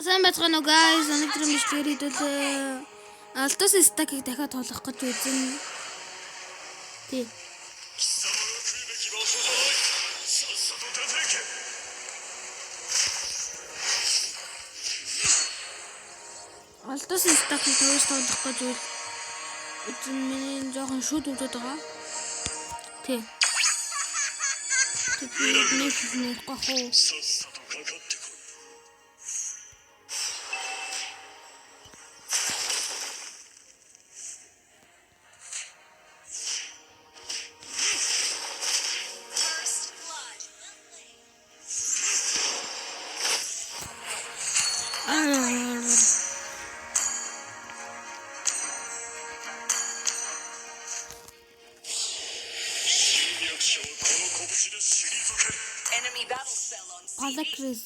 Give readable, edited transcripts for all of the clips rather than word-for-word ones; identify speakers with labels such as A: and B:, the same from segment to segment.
A: Сайн байцгаана уу guys. Өнөөдөр мишгээр хэдүүл Altos stack-ийг дахиад тоглох гэж үзэн. Тий. Altos stack-ийг тавьж тоглох гэж үзэн миний жоохон шууд үзээд байгаа. Тий. Тэгээд нэг гохоо.
B: Enemy battle spell on CD.
A: Алакрис.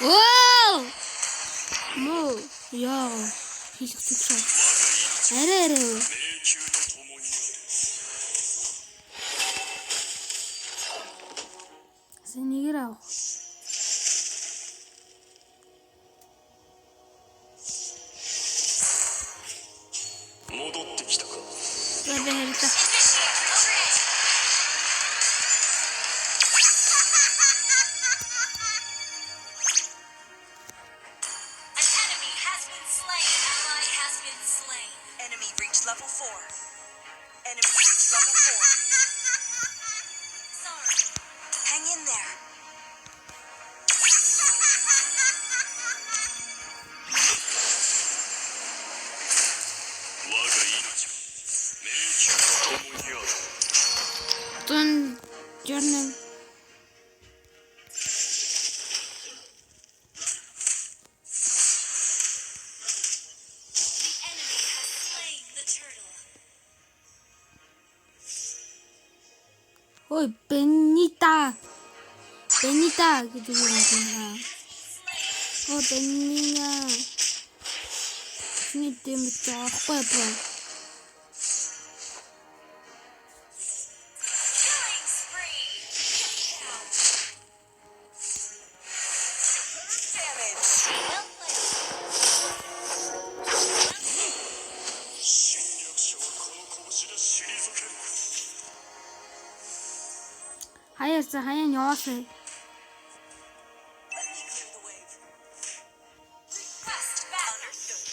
A: Вау! Мо яа хийх зүгшээ. Арай. Сэнийгэр авах. Бэбэрта.
B: Enemy reached level 4. Enemy reached level 4. Sorry. Hang in there.
A: Тон journal. Ой, Бенита гэдэг юм байна. Оо, Бениня. Нэг юм заахгүй боо.
B: Killing spree. Damage. Well played.
A: Хаяа яваасаа.
B: Let me clear the wave. Request back. Understood.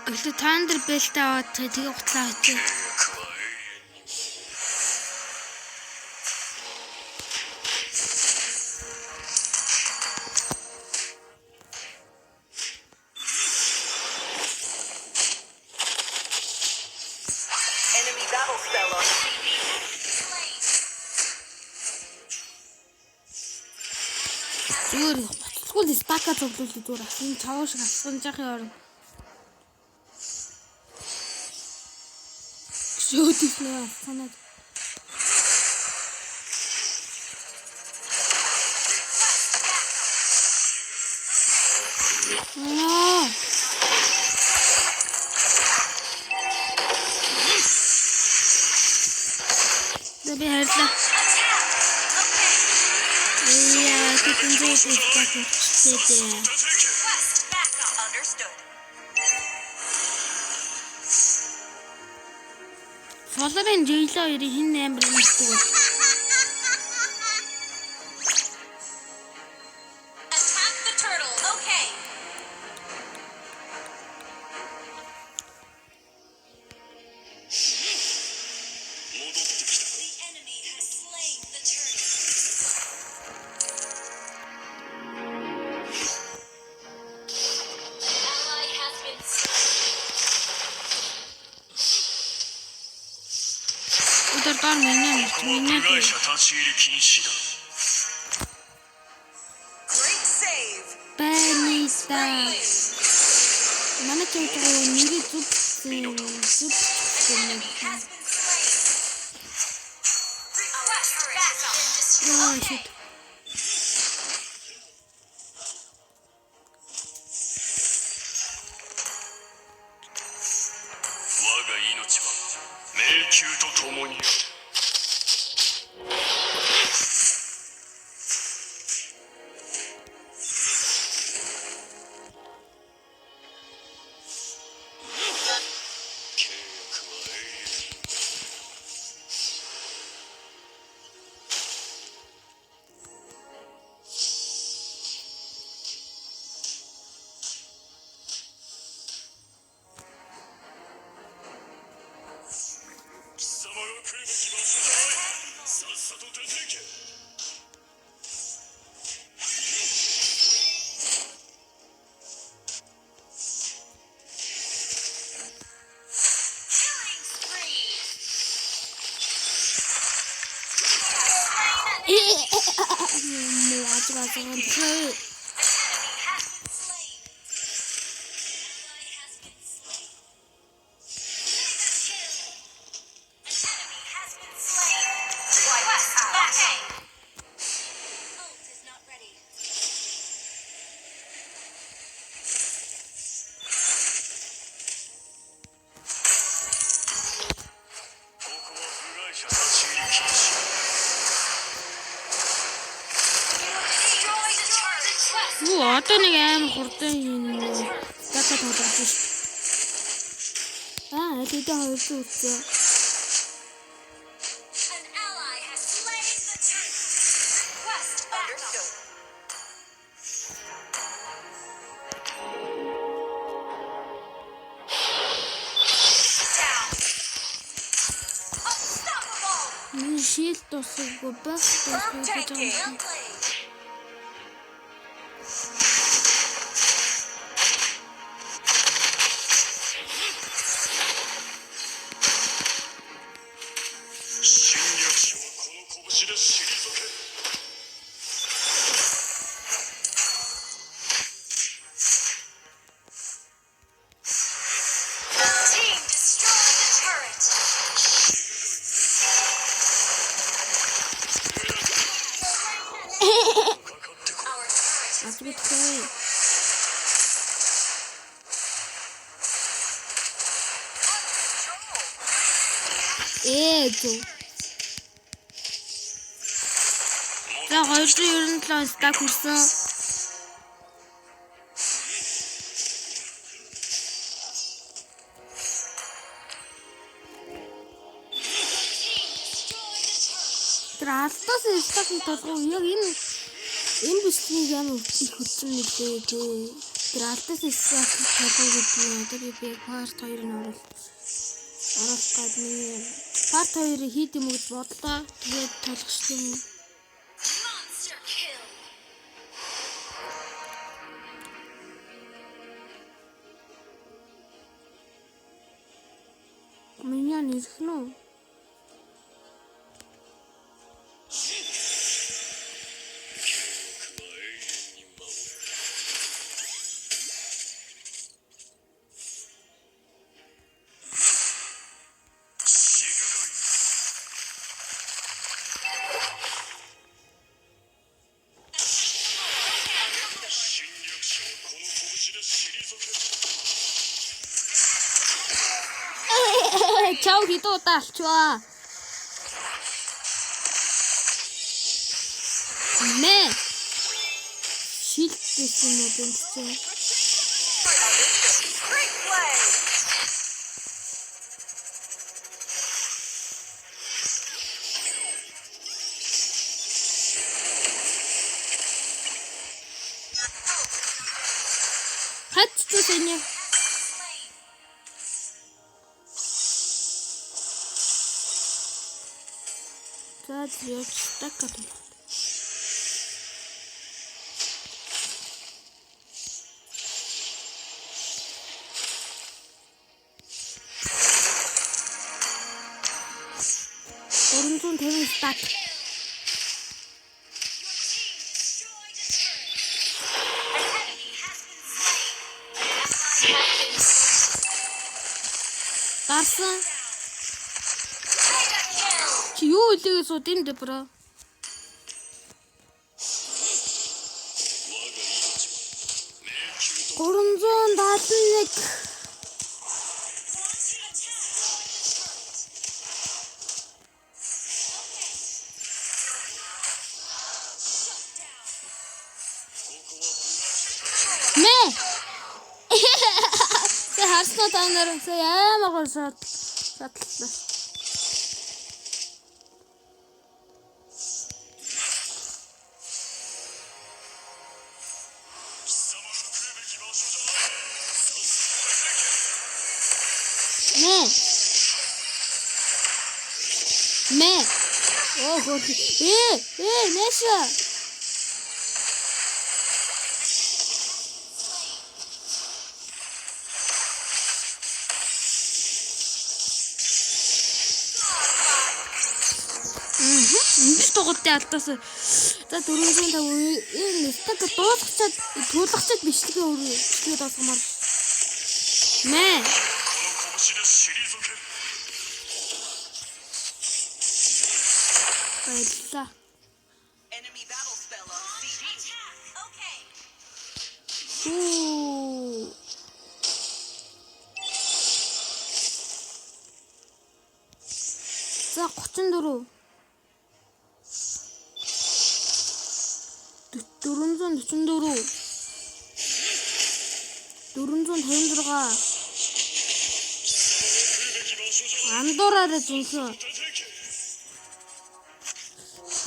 A: Өглөө таандэр бэлтээ аваад тэгээ хутлаа очив.
B: Enemy battle spell on CD.
A: Зүгээр боцгол стака цуглуулж зүгээр асан чаваа шиг асан жахын орон. Шөөдөлнөө санаад. Дэби хайрлаа. Яа, тэгэн зэт ихтэй.
B: Request backup. Understood.
A: Соларын жийлөө хоёрын хин амар мэддэг бол.
B: Attack the turtle. Okay. The enemy has slain the turtle. Ally has been slain.
A: Өдөр дор миний
C: 被害者立ち入り禁止だ。
B: Great save.
A: Бэни та. Манай чиг нэрээ зүг Яа шит.
C: 迷宮と共にある。
A: Одоо нэг аим хурдан юм дата тоглож шүү. Тэгээд хоёр ч үзээ. Шил тусаггүй байх гэж байна. За 297 стак хүрсэн. Тэр алтаас стак толгой яг энэ бистрийг ямар их хөдсөн нэлээ тий. Тэр алтаас стак толгой гэдэг нь одоо би part 2-ыг оруулах гадны part 2-ыг хийх юм гэж бодлоо. Тэгээд толгочлоо юм. Меня не рехну. Чао хиту талчваа. Мэ шилдэс юм уу бэнцээ. Хатцгүй тэний. Я так как Орнтон тэвэн стак. гарсан. Чи юу илээгээ сууд юм дээ бро. $371. Мэ. Тэ харснаа та нар амар гол шатлаа. Мэ. Оо гоо. Нэша. Ингэж дугуултай алдаас. За 450 энэ стак дуусгачаад туулгачаад бичлэгээ өөрөө бичлэгээ дуусгамаар. Мэ.
C: この拳で退ける
A: Баярлалаа.
B: Enemy battle spell on CD. Okay.
A: Оо. За 34. 444. 456. Андуураараа зүнсэн.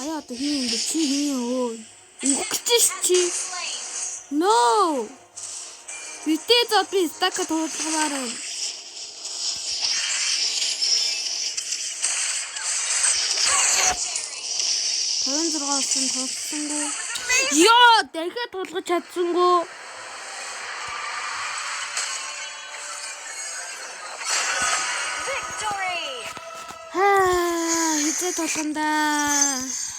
A: Хаяа одоо хин юм бэ? Чи хин өө. Үхчихэж чи. No. Битээ зод би стака туулгамаар байна. Төвөн тулсангүй. Ёо, дахиад тулгаж чадсангүй.
B: Victory!
A: Хизээ тулгандаа.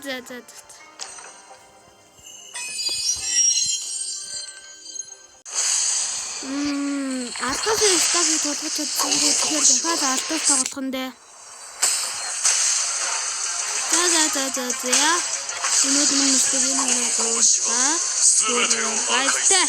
A: За. Артас стагийг тулгаж чадсан гэх тэгэхээр дахиад артас тоглох нь дээ. За. Өнөөдөр минь нэстэг юм байна.
C: Байтай